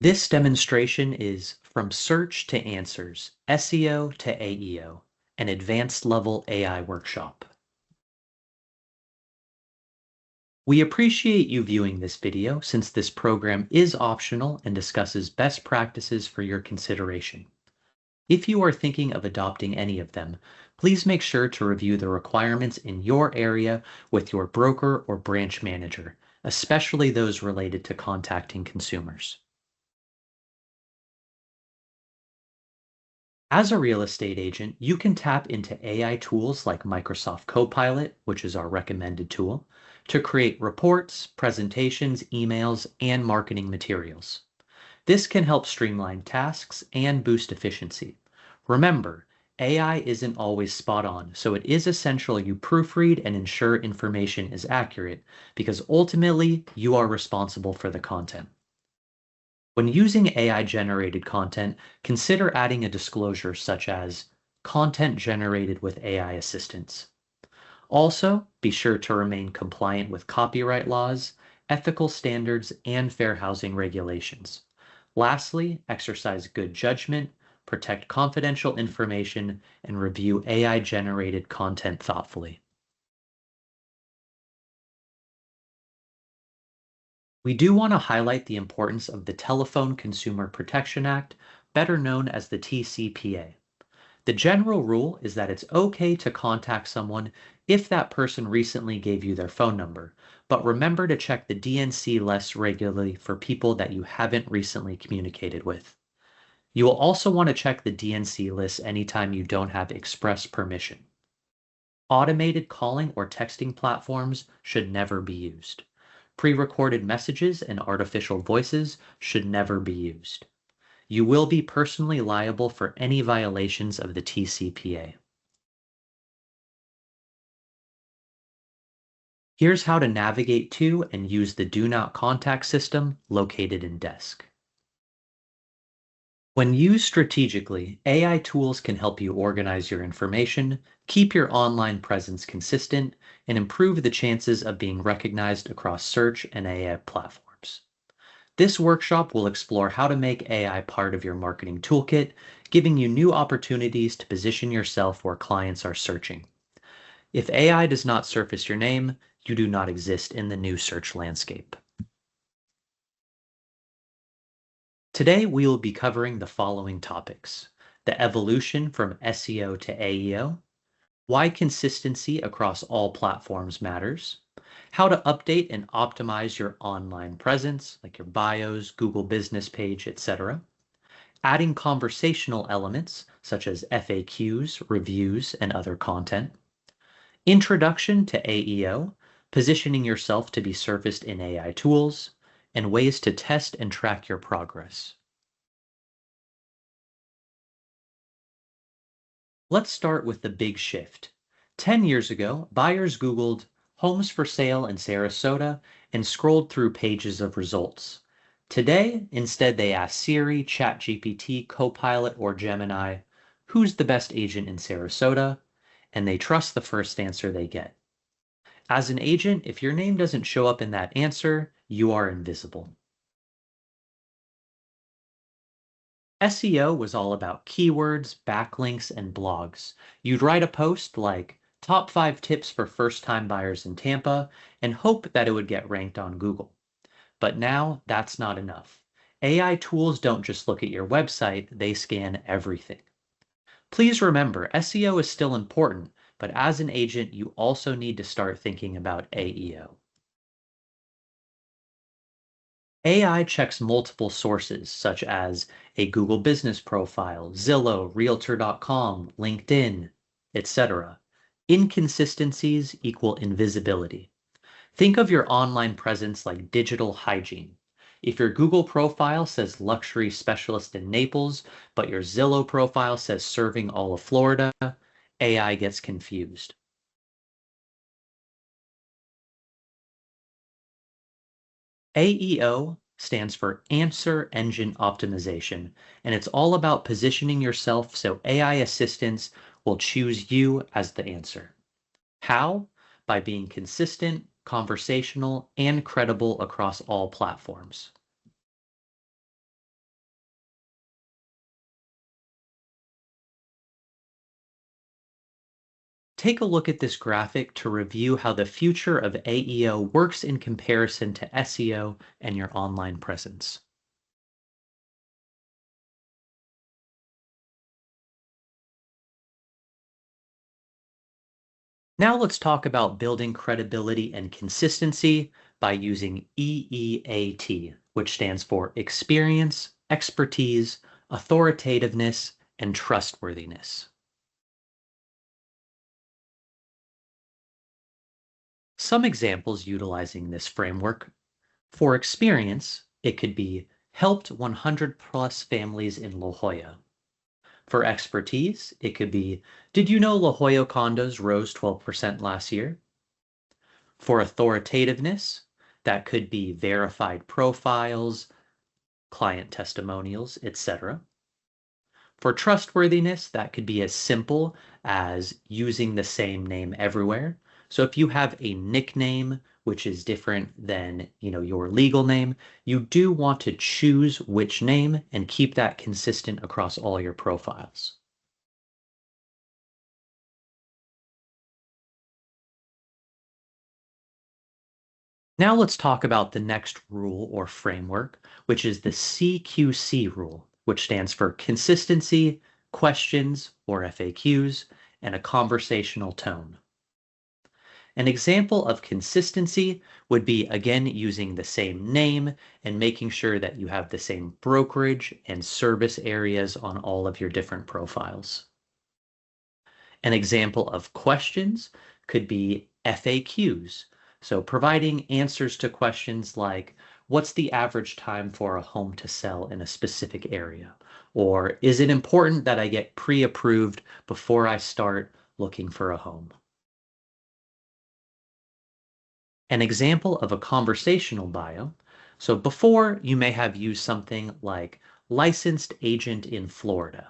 This demonstration is From Search to Answers, SEO to AEO, an advanced level AI workshop. We appreciate you viewing this video since this program is optional and discusses best practices for your consideration. If you are thinking of adopting any of them, please make sure to review the requirements in your area with your broker or branch manager, especially those related to contacting consumers. As a real estate agent, you can tap into AI tools like Microsoft Copilot, which is our recommended tool, to create reports, presentations, emails, and marketing materials. This can help streamline tasks and boost efficiency. Remember, AI isn't always spot on, so it is essential you proofread and ensure information is accurate because ultimately you are responsible for the content. When using AI generated content, consider adding a disclosure such as content generated with AI assistance. Also, be sure to remain compliant with copyright laws, ethical standards, and fair housing regulations. Lastly, exercise good judgment, protect confidential information, and review AI generated content thoughtfully. We do want to highlight the importance of the Telephone Consumer Protection Act, better known as the TCPA. The general rule is that it's okay to contact someone if that person recently gave you their phone number, but remember to check the DNC less regularly for people that you haven't recently communicated with. You will also want to check the DNC list anytime you don't have express permission. Automated calling or texting platforms should never be used. Pre-recorded messages and artificial voices should never be used. You will be personally liable for any violations of the TCPA. Here's how to navigate to and use the Do Not Contact system located in Desk. When used strategically, AI tools can help you organize your information, keep your online presence consistent, and improve the chances of being recognized across search and AI platforms. This workshop will explore how to make AI part of your marketing toolkit, giving you new opportunities to position yourself where clients are searching. If AI does not surface your name, you do not exist in the new search landscape. Today, we will be covering the following topics: the evolution from SEO to AEO, why consistency across all platforms matters, how to update and optimize your online presence, like your bios, Google business page, etc., adding conversational elements such as FAQs, reviews, and other content, introduction to AEO, positioning yourself to be surfaced in AI tools, and ways to test and track your progress. Let's start with the big shift. 10 years ago, buyers Googled homes for sale in Sarasota and scrolled through pages of results. Today, instead, they ask Siri, ChatGPT, Copilot, or Gemini, who's the best agent in Sarasota? And they trust the first answer they get. As an agent, if your name doesn't show up in that answer, you are invisible. SEO was all about keywords, backlinks, and blogs. You'd write a post like top 5 tips for first-time buyers in Tampa and hope that it would get ranked on Google. But now that's not enough. AI tools don't just look at your website, they scan everything. Please remember, SEO is still important, but as an agent, you also need to start thinking about AEO. AI checks multiple sources, such as a Google business profile, Zillow, Realtor.com, LinkedIn, etc. Inconsistencies equal invisibility. Think of your online presence like digital hygiene. If your Google profile says luxury specialist in Naples, but your Zillow profile says serving all of Florida, AI gets confused. AEO stands for Answer Engine Optimization, and it's all about positioning yourself so AI assistants will choose you as the answer. How? By being consistent, conversational, and credible across all platforms. Take a look at this graphic to review how the future of AEO works in comparison to SEO and your online presence. Now let's talk about building credibility and consistency by using EEAT, which stands for experience, expertise, authoritativeness, and trustworthiness. Some examples utilizing this framework. For experience, it could be helped 100 plus families in La Jolla. For expertise, it could be, did you know La Jolla condos rose 12% last year? For authoritativeness, that could be verified profiles, client testimonials, etc. For trustworthiness, that could be as simple as using the same name everywhere. So if you have a nickname which is different than, your legal name, you do want to choose which name and keep that consistent across all your profiles. Now let's talk about the next rule or framework, which is the CQC rule, which stands for consistency, questions or FAQs, and a conversational tone. An example of consistency would be, again, using the same name and making sure that you have the same brokerage and service areas on all of your different profiles. An example of questions could be FAQs. So providing answers to questions like, what's the average time for a home to sell in a specific area? Or is it important that I get pre-approved before I start looking for a home? An example of a conversational bio. So before, you may have used something like licensed agent in Florida.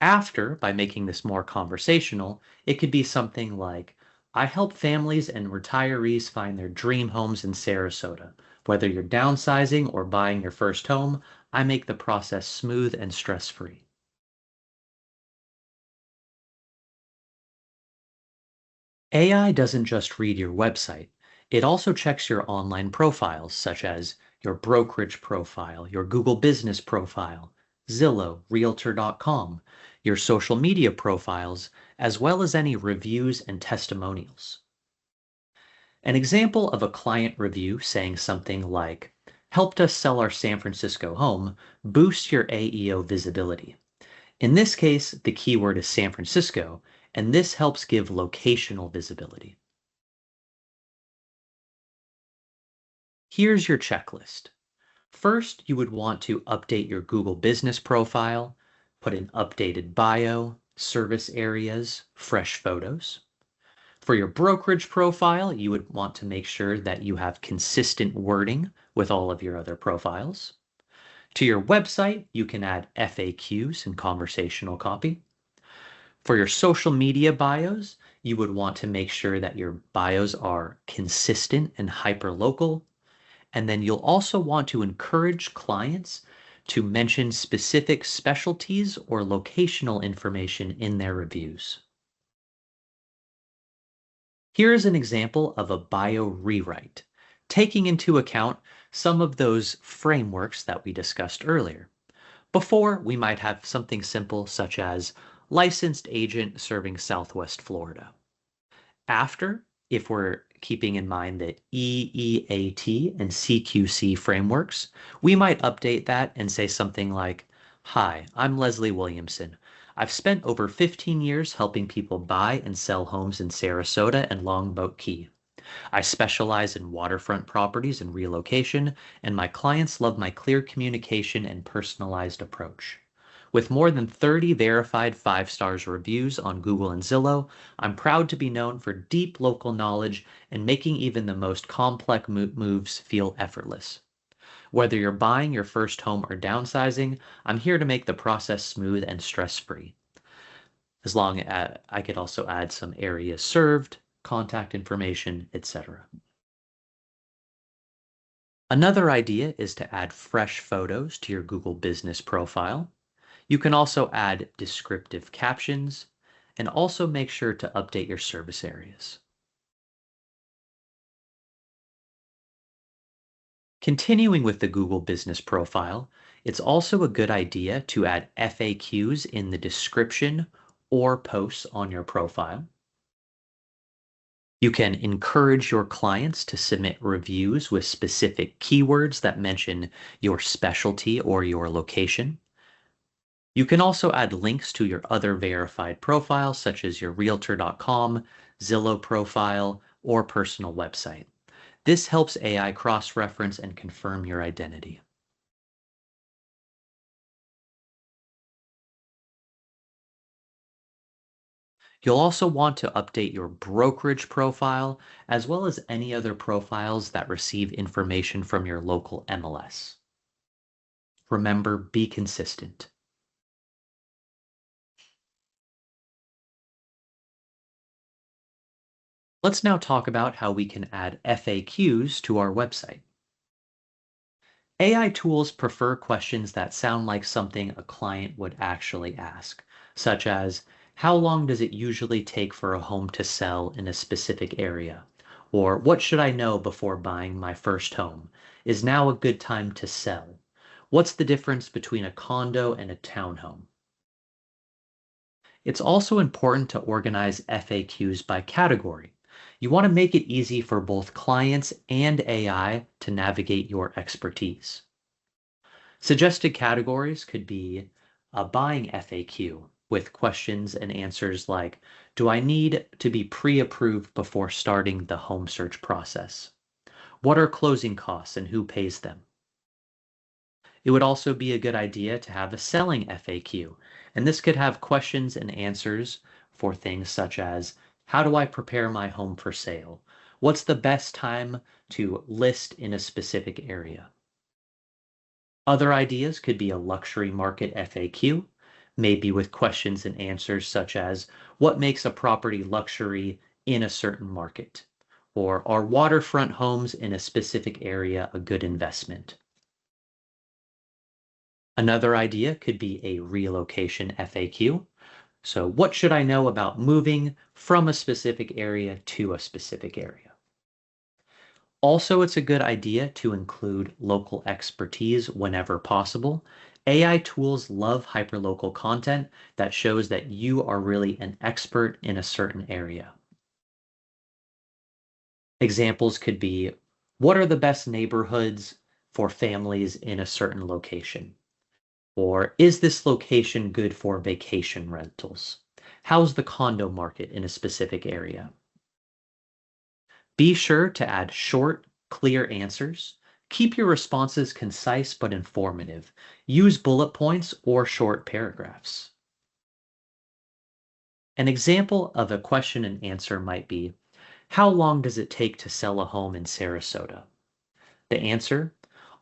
After, by making this more conversational, it could be something like, I help families and retirees find their dream homes in Sarasota. Whether you're downsizing or buying your first home, I make the process smooth and stress-free. AI doesn't just read your website. It also checks your online profiles, such as your brokerage profile, your Google business profile, Zillow, Realtor.com, your social media profiles, as well as any reviews and testimonials. An example of a client review saying something like, helped us sell our San Francisco home, boost your AEO visibility. In this case, the keyword is San Francisco, and this helps give locational visibility. Here's your checklist. First, you would want to update your Google business profile, put an updated bio, service areas, fresh photos. For your brokerage profile, you would want to make sure that you have consistent wording with all of your other profiles. To your website, you can add FAQs and conversational copy. For your social media bios, you would want to make sure that your bios are consistent and hyperlocal. And then you'll also want to encourage clients to mention specific specialties or locational information in their reviews. Here is an example of a bio rewrite, taking into account some of those frameworks that we discussed earlier. Before, we might have something simple such as licensed agent serving Southwest Florida. After, if we're keeping in mind the EEAT and CQC frameworks, we might update that and say something like, hi, I'm Leslie Williamson. I've spent over 15 years helping people buy and sell homes in Sarasota and Longboat Key. I specialize in waterfront properties and relocation, and my clients love my clear communication and personalized approach. With more than 30 verified 5 stars reviews on Google and Zillow, I'm proud to be known for deep local knowledge and making even the most complex moves feel effortless. Whether you're buying your first home or downsizing, I'm here to make the process smooth and stress-free. As long as I could also add some areas served, contact information, etc. Another idea is to add fresh photos to your Google business profile. You can also add descriptive captions, and also make sure to update your service areas. Continuing with the Google Business Profile, it's also a good idea to add FAQs in the description or posts on your profile. You can encourage your clients to submit reviews with specific keywords that mention your specialty or your location. You can also add links to your other verified profiles, such as your Realtor.com, Zillow profile, or personal website. This helps AI cross-reference and confirm your identity. You'll also want to update your brokerage profile, as well as any other profiles that receive information from your local MLS. Remember, be consistent. Let's now talk about how we can add FAQs to our website. AI tools prefer questions that sound like something a client would actually ask, such as, how long does it usually take for a home to sell in a specific area? Or what should I know before buying my first home? Is now a good time to sell? What's the difference between a condo and a townhome? It's also important to organize FAQs by category. You want to make it easy for both clients and AI to navigate your expertise. Suggested categories could be a buying FAQ with questions and answers like, do I need to be pre-approved before starting the home search process? What are closing costs and who pays them? It would also be a good idea to have a selling FAQ, and this could have questions and answers for things such as, how do I prepare my home for sale? What's the best time to list in a specific area? Other ideas could be a luxury market FAQ, maybe with questions and answers such as, what makes a property luxury in a certain market? Or are waterfront homes in a specific area a good investment? Another idea could be a relocation FAQ. So what should I know about moving from a specific area to a specific area? Also, it's a good idea to include local expertise whenever possible. AI tools love hyperlocal content that shows that you are really an expert in a certain area. Examples could be, what are the best neighborhoods for families in a certain location? Or is this location good for vacation rentals? How's the condo market in a specific area? Be sure to add short, clear answers. Keep your responses concise but informative. Use bullet points or short paragraphs. An example of a question and answer might be, how long does it take to sell a home in Sarasota? The answer,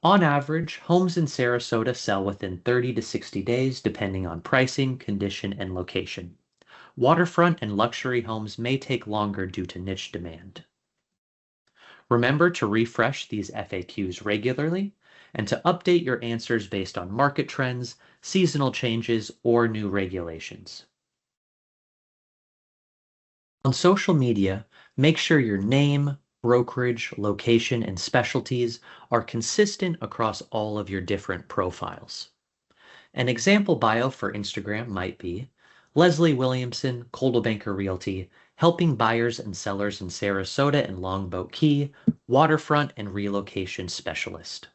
on average, homes in Sarasota sell within 30 to 60 days depending on pricing, condition, and location. Waterfront and luxury homes may take longer due to niche demand. Remember to refresh these FAQs regularly and to update your answers based on market trends, seasonal changes, or new regulations. On social media, make sure your name, brokerage, location, and specialties are consistent across all of your different profiles. An example bio for Instagram might be Leslie Williamson, Coldwell Banker Realty, helping buyers and sellers in Sarasota and Longboat Key, waterfront and relocation specialist.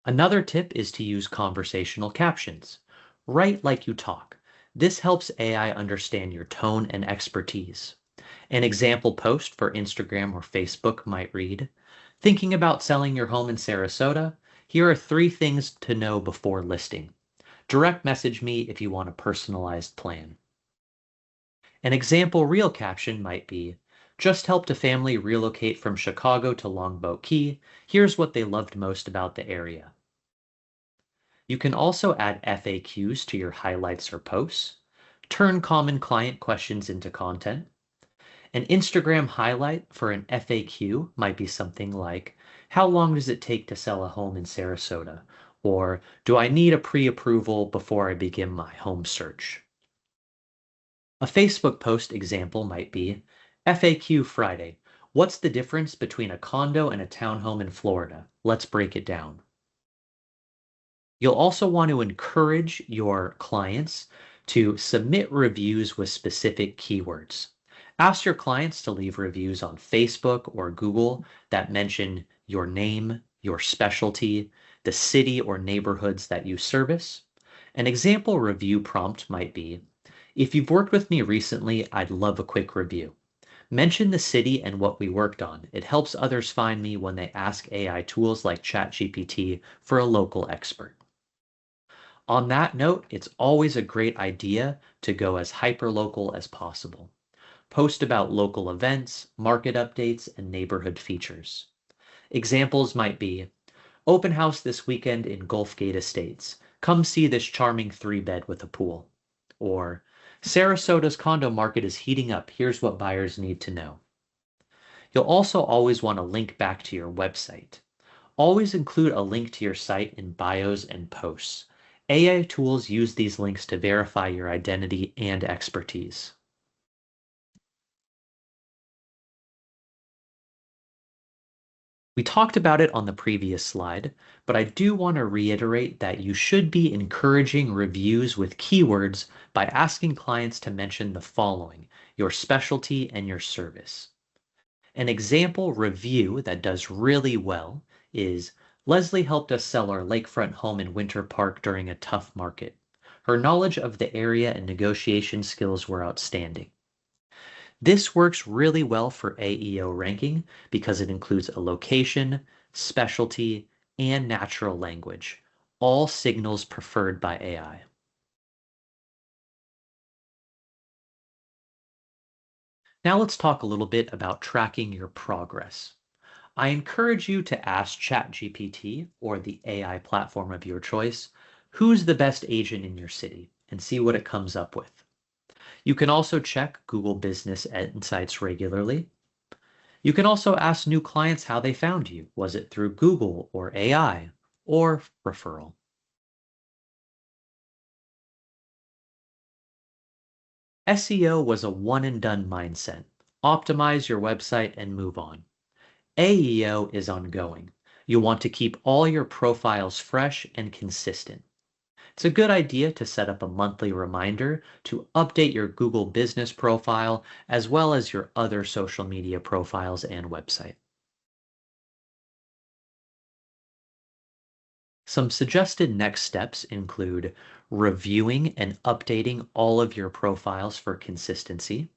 Another tip is to use conversational captions. Write like you talk. This helps AI understand your tone and expertise. An example post for Instagram or Facebook might read, thinking about selling your home in Sarasota? Here are 3 things to know before listing. Direct message me if you want a personalized plan. An example reel caption might be, just helped a family relocate from Chicago to Longboat Key. Here's what they loved most about the area. You can also add FAQs to your highlights or posts, turn common client questions into content. An Instagram highlight for an FAQ might be something like, how long does it take to sell a home in Sarasota? Or do I need a pre-approval before I begin my home search? A Facebook post example might be FAQ Friday. What's the difference between a condo and a townhome in Florida? Let's break it down. You'll also want to encourage your clients to submit reviews with specific keywords. Ask your clients to leave reviews on Facebook or Google that mention your name, your specialty, the city or neighborhoods that you service. An example review prompt might be, if you've worked with me recently, I'd love a quick review. Mention the city and what we worked on. It helps others find me when they ask AI tools like ChatGPT for a local expert. On that note, it's always a great idea to go as hyperlocal as possible. Post about local events, market updates, and neighborhood features. Examples might be, open house this weekend in Gulf Gate Estates. Come see this charming 3-bed with a pool. Or, Sarasota's condo market is heating up. Here's what buyers need to know. You'll also always want to link back to your website. Always include a link to your site in bios and posts. AI tools use these links to verify your identity and expertise. We talked about it on the previous slide, but I do want to reiterate that you should be encouraging reviews with keywords by asking clients to mention the following: your specialty and your service. An example review that does really well is Leslie helped us sell our lakefront home in Winter Park during a tough market. Her knowledge of the area and negotiation skills were outstanding. This works really well for AEO ranking because it includes a location, specialty, and natural language, all signals preferred by AI. Now let's talk a little bit about tracking your progress. I encourage you to ask ChatGPT or the AI platform of your choice, who's the best agent in your city, and see what it comes up with. You can also check Google Business Insights regularly. You can also ask new clients how they found you. Was it through Google or AI or referral? SEO was a one and done mindset. Optimize your website and move on. AEO is ongoing. You want to keep all your profiles fresh and consistent. It's a good idea to set up a monthly reminder to update your Google business profile as well as your other social media profiles and website. Some suggested next steps include reviewing and updating all of your profiles for consistency,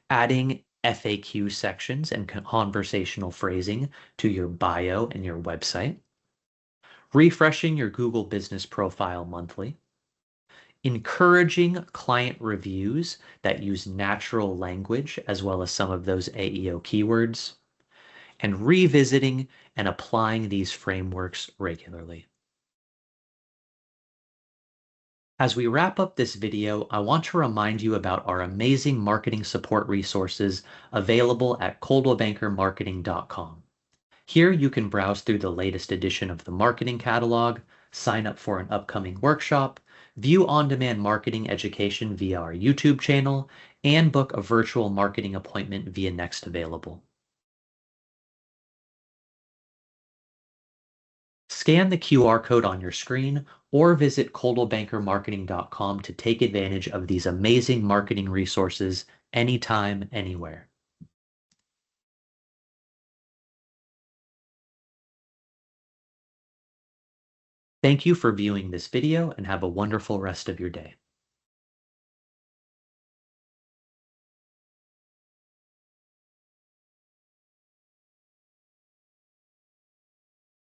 adding FAQ sections and conversational phrasing to your bio and your website, refreshing your Google business profile monthly, encouraging client reviews that use natural language as well as some of those AEO keywords, and revisiting and applying these frameworks regularly. As we wrap up this video, I want to remind you about our amazing marketing support resources available at coldwellbankermarketing.com. Here you can browse through the latest edition of the marketing catalog, sign up for an upcoming workshop, view on-demand marketing education via our YouTube channel, and book a virtual marketing appointment via Next Available. Scan the QR code on your screen or visit coldwellbankermarketing.com to take advantage of these amazing marketing resources anytime, anywhere. Thank you for viewing this video and have a wonderful rest of your day.